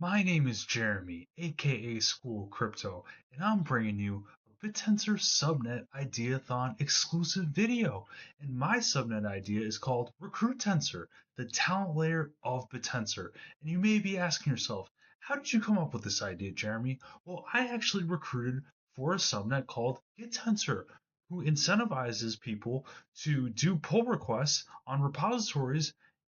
My name is Jeremy, aka School of Crypto, and I'm bringing you a Bittensor Subnet Ideathon exclusive video. And my subnet idea is called Recruitensor, the talent layer of Bittensor. And you may be asking yourself, how did you come up with this idea, Jeremy? Well, I actually recruited for a subnet called Gittensor, who incentivizes people to do pull requests on repositories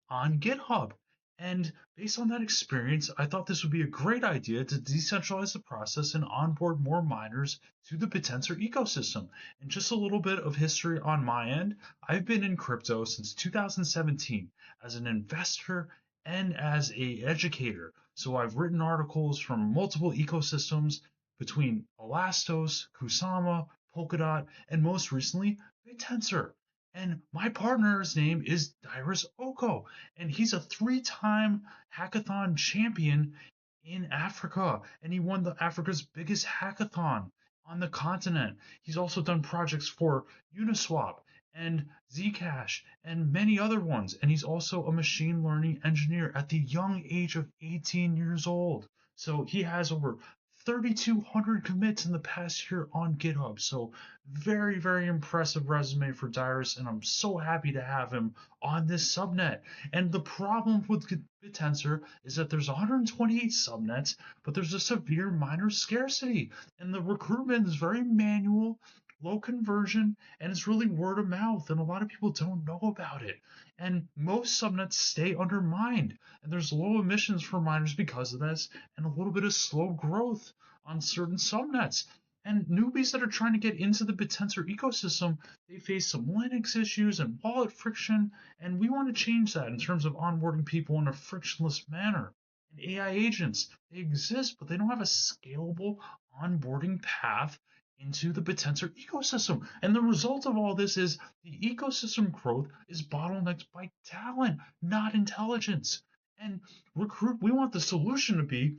on GitHub. And based on that experience, I thought this would be a great idea to decentralize the process and onboard more miners to the Bittensor ecosystem. And just a little bit of history on my end, I've been in crypto since 2017 as an investor and as a educator. So I've written articles from multiple ecosystems between Elastos, Kusama, Polkadot, and most recently Bittensor. And my partner's name is Dyrus Oko, and he's a three-time hackathon champion in Africa, and he won the Africa's biggest hackathon on the continent. He's also done projects for Uniswap and Zcash and many other ones, and he's also a machine learning engineer at the young age of 18 years old. So he has over 3,200 commits in the past year on GitHub. So very, very impressive resume for Dyrus, and I'm so happy to have him on this subnet. And the problem with Bittensor is that there's 128 subnets, but there's a severe miner scarcity, and the recruitment is very manual, low conversion, and it's really word of mouth, and a lot of people don't know about it. And most subnets stay undermined, and there's low emissions for miners because of this, and a little bit of slow growth on certain subnets. And newbies that are trying to get into the Bittensor ecosystem, they face some Linux issues and wallet friction, and we want to change that in terms of onboarding people in a frictionless manner. And AI agents, they exist, but they don't have a scalable onboarding path into the Bittensor ecosystem. And the result of all this is the ecosystem growth is bottlenecked by talent, not intelligence. And we want the solution to be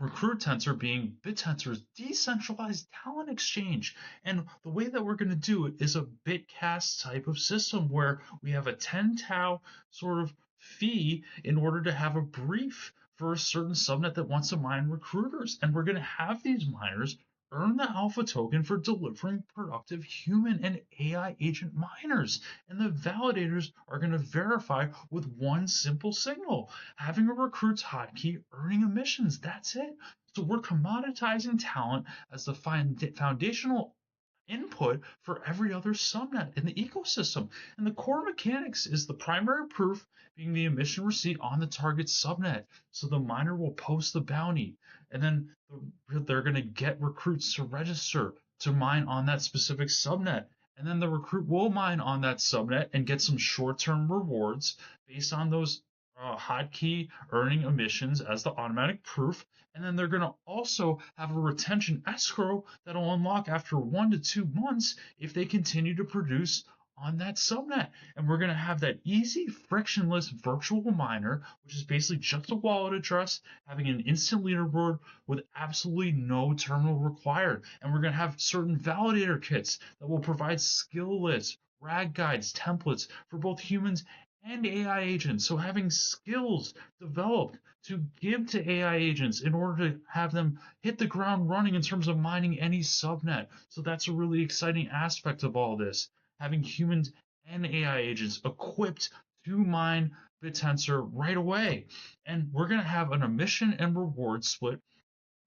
Recruitensor being Bittensor's decentralized talent exchange. And the way that we're going to do it is a Bitcast type of system where we have a 10 tau sort of fee in order to have a brief for a certain subnet that wants to mine recruiters. And we're going to have these miners earn the alpha token for delivering productive human and AI agent miners. And the validators are going to verify with one simple signal, having a recruit's hotkey, earning emissions. That's it. So we're commoditizing talent as the foundational input for every other subnet in the ecosystem. And the core mechanics is the primary proof being the emission receipt on the target subnet. So the miner will post the bounty, and then they're going to get recruits to register to mine on that specific subnet. And then the recruit will mine on that subnet and get some short-term rewards based on those hotkey earning emissions as the automatic proof. And then they're going to also have a retention escrow that'll unlock after 1 to 2 months if they continue to produce on that subnet. And we're going to have that easy, frictionless virtual miner, which is basically just a wallet address, having an instant leaderboard with absolutely no terminal required. And we're going to have certain validator kits that will provide skill lists, RAG guides, templates for both humans and AI agents. So having skills developed to give to AI agents in order to have them hit the ground running in terms of mining any subnet. So that's a really exciting aspect of all this. Having humans and AI agents equipped to mine Bittensor right away. And we're going to have an emission and reward split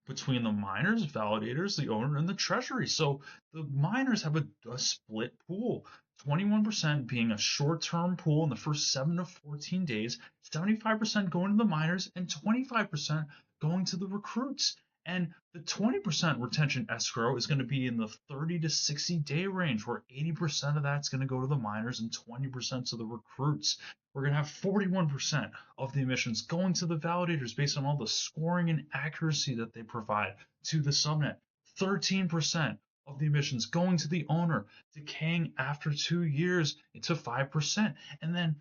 between the miners, validators, the owner, and the treasury. So the miners have a split pool. 21% being a short-term pool in the first 7 to 14 days, 75% going to the miners, and 25% going to the recruits. And the 20% retention escrow is going to be in the 30 to 60 day range, where 80% of that's going to go to the miners and 20% to the recruits. We're going to have 41% of the emissions going to the validators based on all the scoring and accuracy that they provide to the subnet. 13% of the emissions going to the owner, decaying after 2 years to 5%. And then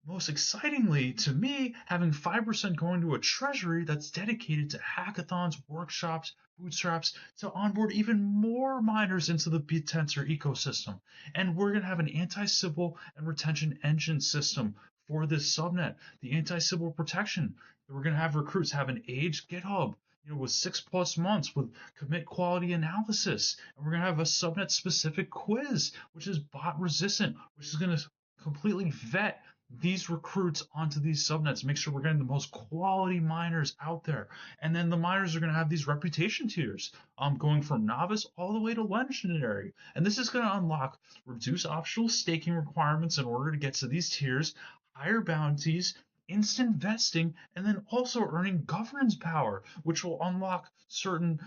most excitingly to me, having 5% going to a treasury that's dedicated to hackathons, workshops, bootstraps to onboard even more miners into the Bittensor ecosystem. And we're going to have an anti-Sybil and retention engine system for this subnet. The anti-Sybil protection We're going to have recruits have an age GitHub, with 6+ months with commit quality analysis. And we're going to have a subnet specific quiz, which is bot resistant, which is going to completely vet these recruits onto these subnets, make sure we're getting the most quality miners out there. And then the miners are going to have these reputation tiers, going from novice all the way to legendary. And this is going to unlock reduce optional staking requirements in order to get to these tiers, higher bounties, instant vesting, and then also earning governance power, which will unlock certain,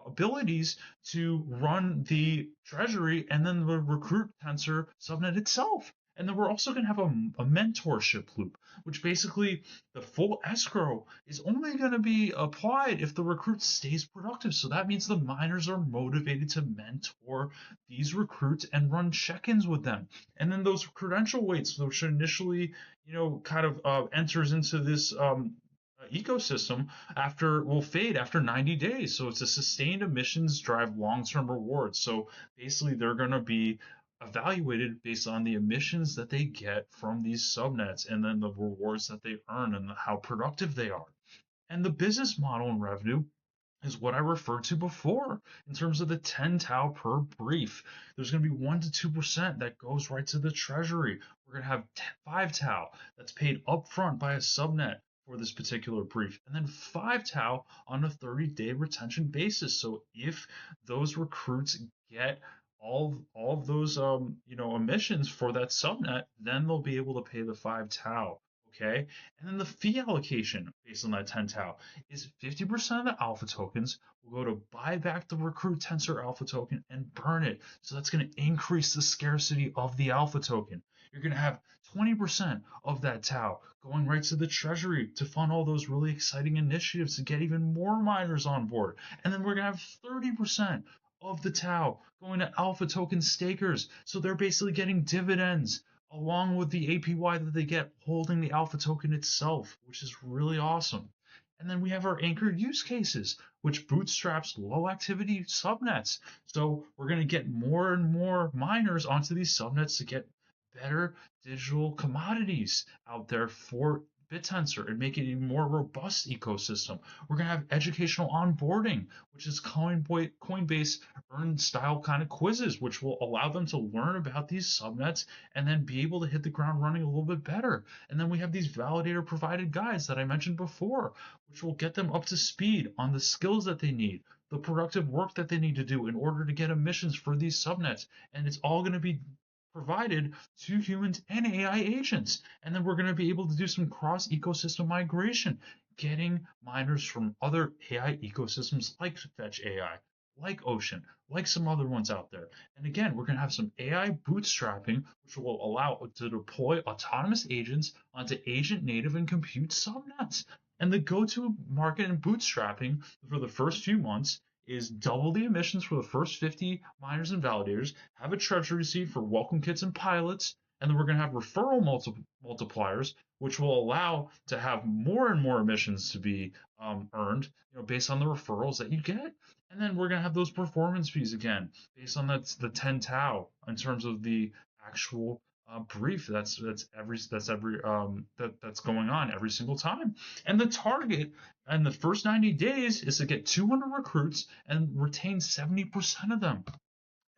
abilities to run the treasury and then the recruit tensor subnet itself. And then we're also going to have a mentorship loop, which basically the full escrow is only going to be applied if the recruit stays productive. So that means the miners are motivated to mentor these recruits and run check-ins with them. And then those credential weights, which initially, kind of enters into this ecosystem will fade after 90 days. So it's a sustained emissions drive long-term rewards. So basically they're going to be evaluated based on the emissions that they get from these subnets and then the rewards that they earn and how productive they are. And the business model and revenue is what I referred to before in terms of the 10 tau per brief. There's going to be 1 to 2% that goes right to the treasury. We're going to have 5 tau that's paid upfront by a subnet for this particular brief, and then 5 tau on a 30-day retention basis. So if those recruits get all of those emissions for that subnet, then they'll be able to pay the 5 tau. Okay, and then the fee allocation based on that 10 tau is 50% of the alpha tokens will go to buy back the recruit tensor alpha token and burn it. So that's going to increase the scarcity of the alpha token. You're going to have 20% of that tau going right to the treasury to fund all those really exciting initiatives to get even more miners on board. And then we're going to have 30% of the tau going to alpha token stakers. So they're basically getting dividends along with the APY that they get holding the alpha token itself, which is really awesome. And then we have our anchored use cases, which bootstraps low activity subnets. So we're going to get more and more miners onto these subnets to get better digital commodities out there for Bittensor and make it a more robust ecosystem. We're going to have educational onboarding, which is Coinbase earn style kind of quizzes, which will allow them to learn about these subnets and then be able to hit the ground running a little bit better. And then we have these validator provided guides that I mentioned before, which will get them up to speed on the skills that they need, the productive work that they need to do in order to get emissions for these subnets. And it's all going to be provided to humans and AI agents. And then we're going to be able to do some cross ecosystem migration, getting miners from other AI ecosystems like Fetch AI, like Ocean, like some other ones out there. And again, we're going to have some AI bootstrapping, which will allow to deploy autonomous agents onto agent native and compute subnets. And the go-to market in bootstrapping for the first few months is double the emissions for the first 50 miners and validators, have a treasury receipt for welcome kits and pilots, and then we're going to have referral multipliers, which will allow to have more and more emissions to be earned, based on the referrals that you get. And then we're going to have those performance fees again, based on the 10 tau in terms of the actual brief that's going on every single time. And the target in the first 90 days is to get 200 recruits and retain 70% of them.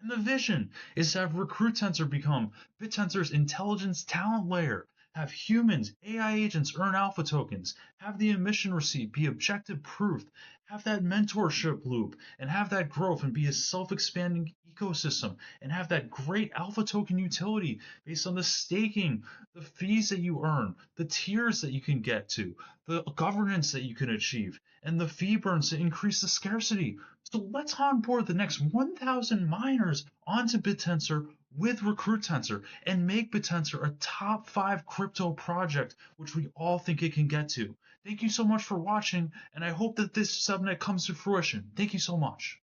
And the vision is to have Recruitensor become Bittensor's intelligence talent layer, have humans, AI agents earn alpha tokens, have the emission receipt be objective proof, have that mentorship loop, and have that growth and be a self-expanding ecosystem, and have that great alpha token utility based on the staking, the fees that you earn, the tiers that you can get to, the governance that you can achieve, and the fee burns to increase the scarcity. So let's onboard the next 1,000 miners onto Bittensor with Recruitensor and make Bittensor a top 5 crypto project, which we all think it can get to. Thank you so much for watching, and I hope that this subnet comes to fruition. Thank you so much.